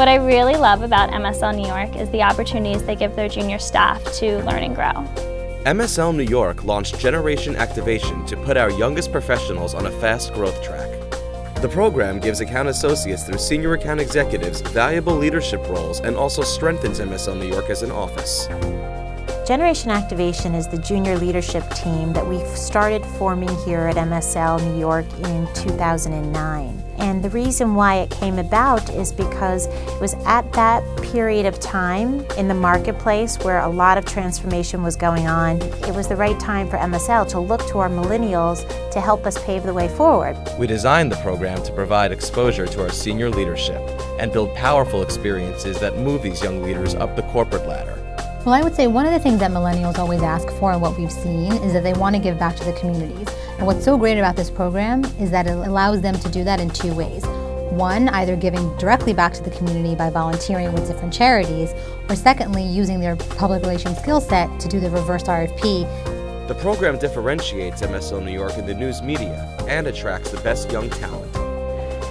What I really love about MSL New York is the opportunities they give their junior staff to learn and grow. MSL New York launched Generation Activation to put our youngest professionals on a fast growth track. The program gives account associates through senior account executives valuable leadership roles and also strengthens MSL New York as an office. Generation Activation is the junior leadership team that we started forming here at MSL New York in 2009. And the reason why it came about is because it was at that period of time in the marketplace where a lot of transformation was going on. It was the right time for MSL to look to our millennials to help us pave the way forward. We designed the program to provide exposure to our senior leadership and build powerful experiences that move these young leaders up the corporate ladder. Well, I would say one of the things that millennials always ask for and what we've seen is that they want to give back to the communities. And what's so great about this program is that it allows them to do that in two ways. One, either giving directly back to the community by volunteering with different charities, or secondly, using their public relations skill set to do the reverse RFP. The program differentiates MSL New York in the news media and attracts the best young talent.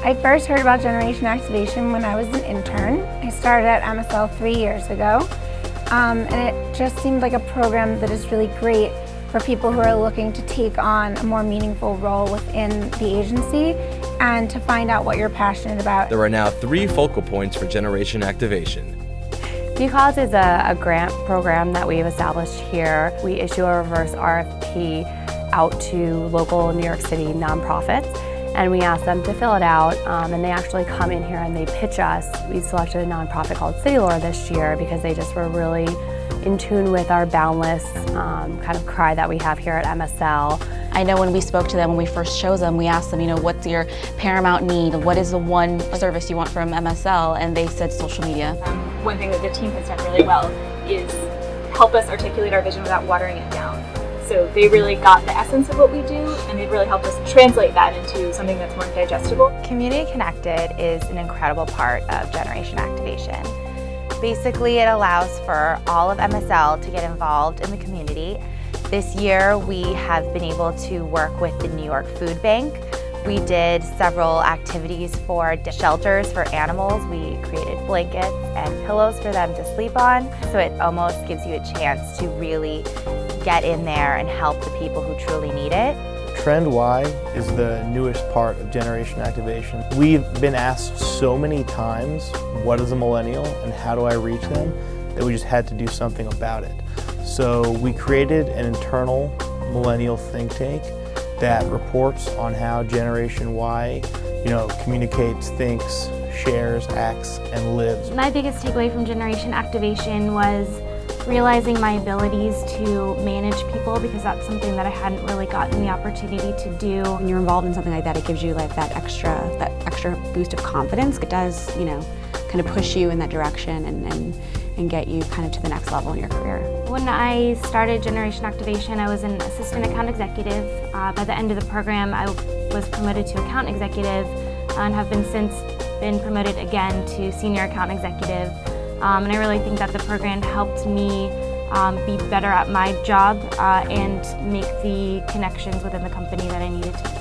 I first heard about Generation Activation when I was an intern. I started at MSL 3 years ago. And it just seemed like a program that is really great for people who are looking to take on a more meaningful role within the agency and to find out what you're passionate about. There are now 3 focal points for Generation Activation. Because is a grant program that we've established here. We issue a reverse RFP out to local New York City nonprofits, and we ask them to fill it out, and they actually come in here and they pitch us. We selected a nonprofit called City Lore this year because they just were really in tune with our boundless kind of cry that we have here at MSL. I know when we spoke to them, when we first chose them, we asked them, what's your paramount need? What is the one service you want from MSL? And they said social media. One thing that the team has done really well is help us articulate our vision without watering it down. So they really got the essence of what we do, and they've really helped us translate that into something that's more digestible. Community Connected is an incredible part of Generation Activation. Basically, it allows for all of MSL to get involved in the community. This year, we have been able to work with the New York Food Bank. We did several activities for shelters for animals. We created blankets and pillows for them to sleep on. So it almost gives you a chance to really get in there and help the people who truly need it. Trend Y is the newest part of Generation Activation. We've been asked so many times, what is a millennial and how do I reach them, that we just had to do something about it. So we created an internal millennial think tank that reports on how Generation Y, communicates, thinks, shares, acts, and lives. My biggest takeaway from Generation Activation was realizing my abilities to manage people, because that's something that I hadn't really gotten the opportunity to do. When you're involved in something like that, it gives you like that extra boost of confidence. It does, kind of push you in that direction and get you kind of to the next level in your career. When I started Generation Activation, I was an assistant account executive. By the end of the program, I was promoted to account executive and have since been promoted again to senior account executive. And I really think that the program helped me be better at my job and make the connections within the company that I needed to.